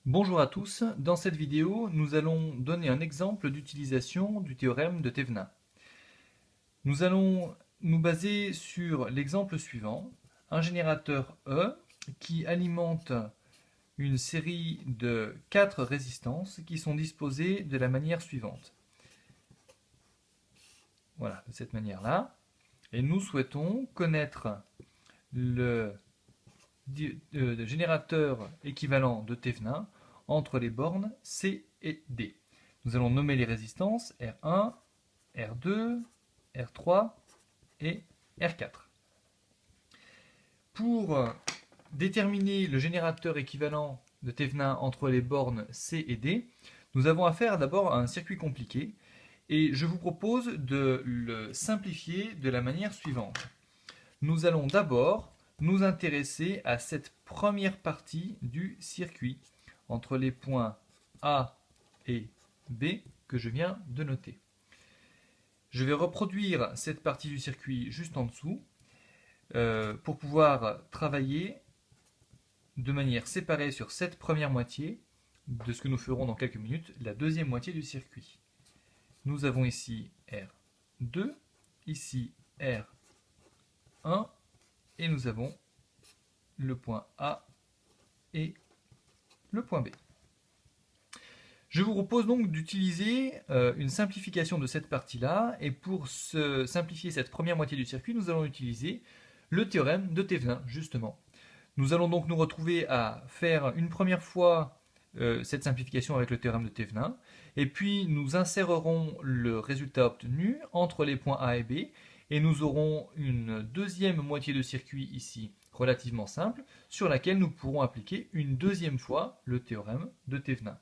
Bonjour à tous, dans cette vidéo, nous allons donner un exemple d'utilisation du théorème de Thévenin. Nous allons nous baser sur l'exemple suivant, un générateur E qui alimente une série de 4 résistances qui sont disposées de la manière suivante. Voilà, de cette manière-là. Et nous souhaitons connaître le générateur équivalent de Thévenin entre les bornes C et D. Nous allons nommer les résistances R1, R2, R3 et R4. Pour déterminer le générateur équivalent de Thévenin entre les bornes C et D, nous avons affaire d'abord à un circuit compliqué et je vous propose de le simplifier de la manière suivante. Nous allons d'abord nous intéresser à cette première partie du circuit entre les points A et B que je viens de noter. Je vais reproduire cette partie du circuit juste en dessous pour pouvoir travailler de manière séparée sur cette première moitié de ce que nous ferons dans quelques minutes, la deuxième moitié du circuit. Nous avons ici R2, ici R1 et nous avons le point A et le point B. Je vous propose donc d'utiliser une simplification de cette partie-là, et pour simplifier cette première moitié du circuit, nous allons utiliser le théorème de Thévenin, justement. Nous allons donc nous retrouver à faire une première fois cette simplification avec le théorème de Thévenin, et puis nous insérerons le résultat obtenu entre les points A et B, et nous aurons une deuxième moitié de circuit ici relativement simple, sur laquelle nous pourrons appliquer une deuxième fois le théorème de Thévenin.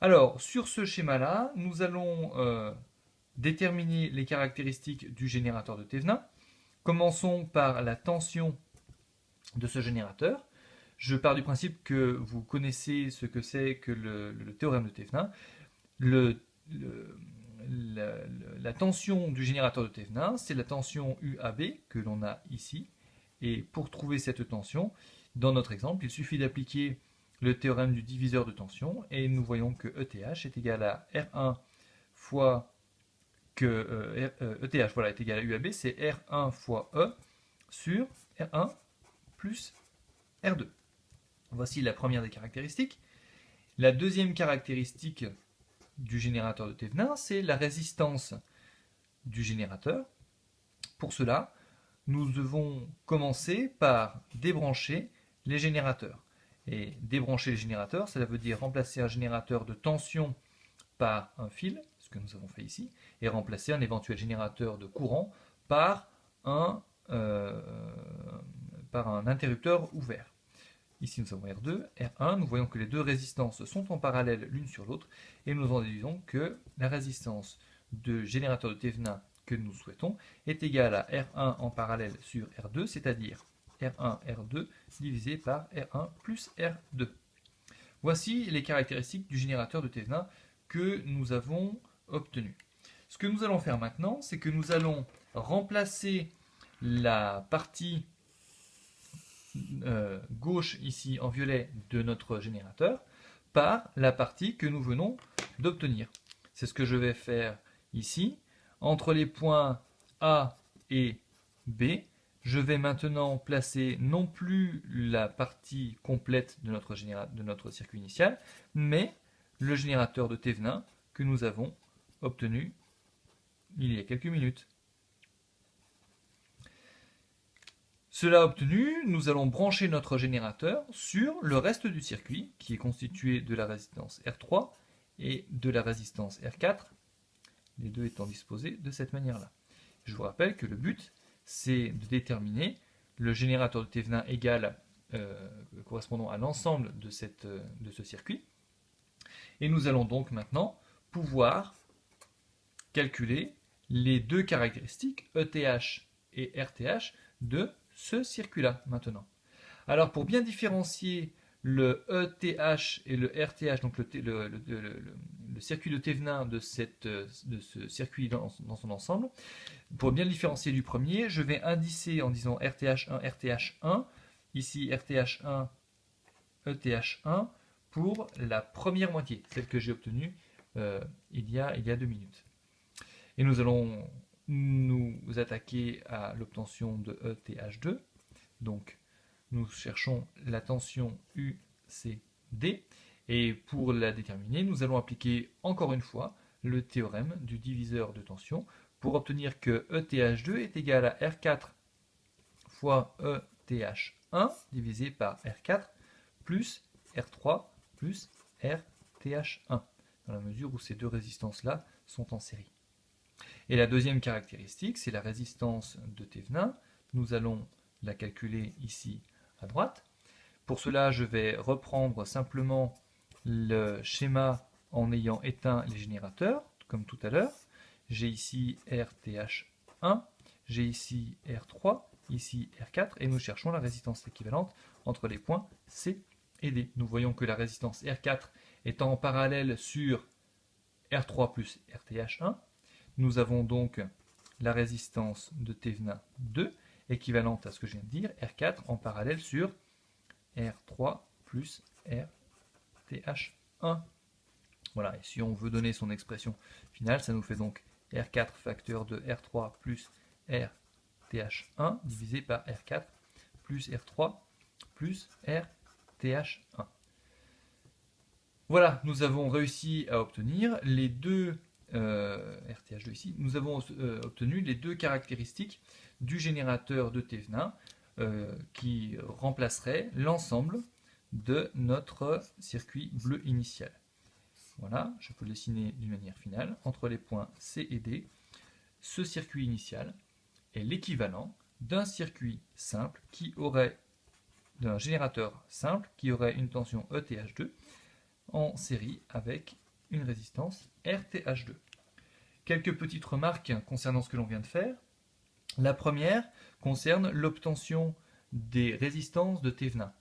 Alors, sur ce schéma-là, nous allons déterminer les caractéristiques du générateur de Thévenin. Commençons par la tension de ce générateur. Je pars du principe que vous connaissez ce que c'est que le théorème de Thévenin. La tension du générateur de Thévenin, c'est la tension UAB que l'on a ici. Et pour trouver cette tension, dans notre exemple, il suffit d'appliquer le théorème du diviseur de tension et nous voyons que ETH est égal à R1 fois ETH voilà, est égal à UAB, c'est R1 fois E sur R1 plus R2. Voici la première des caractéristiques. La deuxième caractéristique du générateur de Thévenin, c'est la résistance du générateur. Pour cela, nous devons commencer par débrancher les générateurs. Et débrancher les générateurs, cela veut dire remplacer un générateur de tension par un fil, ce que nous avons fait ici, et remplacer un éventuel générateur de courant par un interrupteur ouvert. Ici nous avons R2, R1, nous voyons que les deux résistances sont en parallèle l'une sur l'autre, et nous en déduisons que la résistance de générateur de Thévenin que nous souhaitons est égale à R1 en parallèle sur R2, c'est-à-dire R1, R2 divisé par R1 plus R2. Voici les caractéristiques du générateur de Thévenin que nous avons obtenu. Ce que nous allons faire maintenant, c'est que nous allons remplacer la partie gauche ici en violet de notre générateur par la partie que nous venons d'obtenir. C'est ce que je vais faire ici. Entre les points A et B, je vais maintenant placer non plus la partie complète de notre circuit initial, mais le générateur de Thévenin que nous avons obtenu il y a quelques minutes. Cela obtenu, nous allons brancher notre générateur sur le reste du circuit, qui est constitué de la résistance R3 et de la résistance R4, les deux étant disposés de cette manière-là. Je vous rappelle que le but, c'est de déterminer le générateur de Thévenin égal correspondant à l'ensemble de ce circuit. Et nous allons donc maintenant pouvoir calculer les deux caractéristiques ETH et RTH de ce circuit-là maintenant. Alors pour bien différencier le ETH et le RTH, donc le circuit de Thévenin de ce circuit dans son ensemble, pour bien le différencier du premier, je vais indicer en disant RTH1, RTH1, ici RTH1, ETH1, pour la première moitié, celle que j'ai obtenue il y a 2 minutes. Et nous allons nous attaquer à l'obtention de ETH2. Donc, nous cherchons la tension UCD. Et pour la déterminer, nous allons appliquer encore une fois le théorème du diviseur de tension pour obtenir que ETH2 est égal à R4 fois ETH1 divisé par R4 plus R3 plus RTH1, dans la mesure où ces deux résistances-là sont en série. Et la deuxième caractéristique, c'est la résistance de Thévenin. Nous allons la calculer ici à droite. Pour cela, je vais reprendre simplement le schéma en ayant éteint les générateurs, comme tout à l'heure. J'ai ici RTH1, j'ai ici R3, ici R4, et nous cherchons la résistance équivalente entre les points C et D. Nous voyons que la résistance R4 étant en parallèle sur R3 plus RTH1, nous avons donc la résistance de Thévenin 2, équivalente à ce que je viens de dire, R4 en parallèle sur R3 plus RTH1. Voilà, et si on veut donner son expression finale, ça nous fait donc R4 facteur de R3 plus RTH1 divisé par R4 plus R3 plus RTH1. Voilà, nous avons réussi à obtenir les deux RTH2 ici, nous avons obtenu les deux caractéristiques du générateur de Thévenin qui remplacerait l'ensemble de notre circuit bleu initial. Voilà, je peux le dessiner d'une manière finale. Entre les points C et D, ce circuit initial est l'équivalent d'un circuit simple d'un générateur simple qui aurait une tension ETH2 en série avec une résistance RTH2. Quelques petites remarques concernant ce que l'on vient de faire. La première concerne l'obtention des résistances de Thévenin.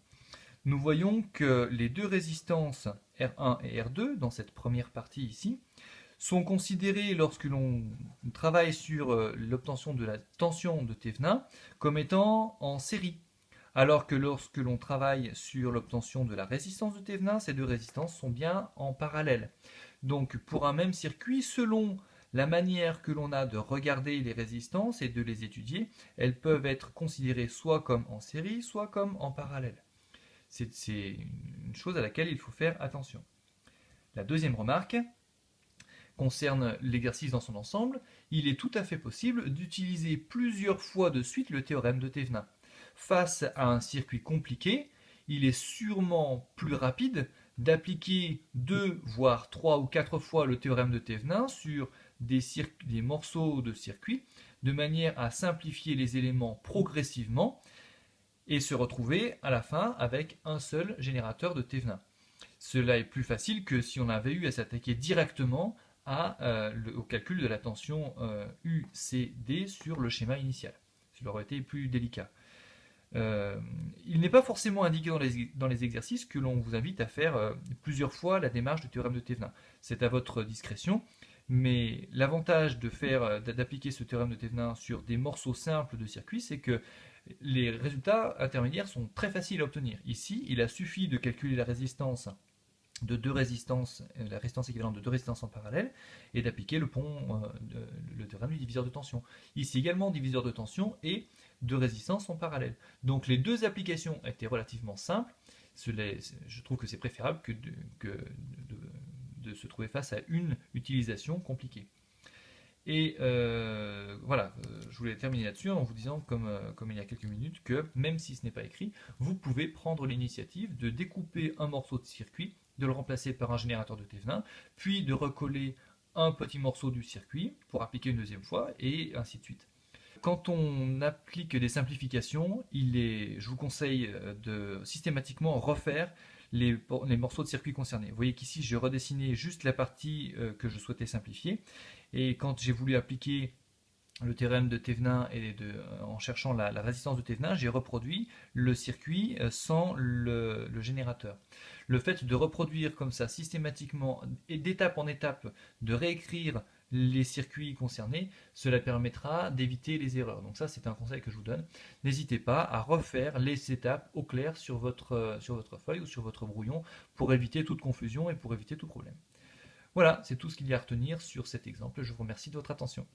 Nous voyons que les deux résistances R1 et R2, dans cette première partie ici, sont considérées lorsque l'on travaille sur l'obtention de la tension de Thévenin comme étant en série. Alors que lorsque l'on travaille sur l'obtention de la résistance de Thévenin, ces deux résistances sont bien en parallèle. Donc pour un même circuit, selon la manière que l'on a de regarder les résistances et de les étudier, elles peuvent être considérées soit comme en série, soit comme en parallèle. C'est une chose à laquelle il faut faire attention. La deuxième remarque concerne l'exercice dans son ensemble. Il est tout à fait possible d'utiliser plusieurs fois de suite le théorème de Thévenin. Face à un circuit compliqué, il est sûrement plus rapide d'appliquer 2, voire 3 ou 4 fois le théorème de Thévenin sur des morceaux de circuit, de manière à simplifier les éléments progressivement et se retrouver à la fin avec un seul générateur de Thévenin. Cela est plus facile que si on avait eu à s'attaquer directement au calcul de la tension UCD sur le schéma initial. Cela aurait été plus délicat. Il n'est pas forcément indiqué dans les exercices que l'on vous invite à faire plusieurs fois la démarche du théorème de Thévenin. C'est à votre discrétion, mais l'avantage d'appliquer ce théorème de Thévenin sur des morceaux simples de circuit, c'est que les résultats intermédiaires sont très faciles à obtenir. Ici, il a suffi de calculer la résistance de deux résistances, la résistance équivalente de deux résistances en parallèle, et d'appliquer le théorème du diviseur de tension. Ici également, diviseur de tension et de résistance en parallèle. Donc les deux applications étaient relativement simples. Je trouve que c'est préférable que de se trouver face à une utilisation compliquée. Et voilà, je voulais terminer là-dessus en vous disant, comme il y a quelques minutes, que même si ce n'est pas écrit, vous pouvez prendre l'initiative de découper un morceau de circuit, de le remplacer par un générateur de Thévenin, puis de recoller un petit morceau du circuit pour appliquer une deuxième fois, et ainsi de suite. Quand on applique des simplifications, je vous conseille de systématiquement refaire les morceaux de circuit concernés. Vous voyez qu'ici, j'ai redessiné juste la partie que je souhaitais simplifier. Et quand j'ai voulu appliquer le théorème de Thévenin en cherchant la résistance de Thévenin, j'ai reproduit le circuit sans le générateur. Le fait de reproduire comme ça systématiquement et d'étape en étape, de réécrire les circuits concernés, cela permettra d'éviter les erreurs. Donc ça, c'est un conseil que je vous donne. N'hésitez pas à refaire les étapes au clair sur votre feuille ou sur votre brouillon pour éviter toute confusion et pour éviter tout problème. Voilà, c'est tout ce qu'il y a à retenir sur cet exemple. Je vous remercie de votre attention.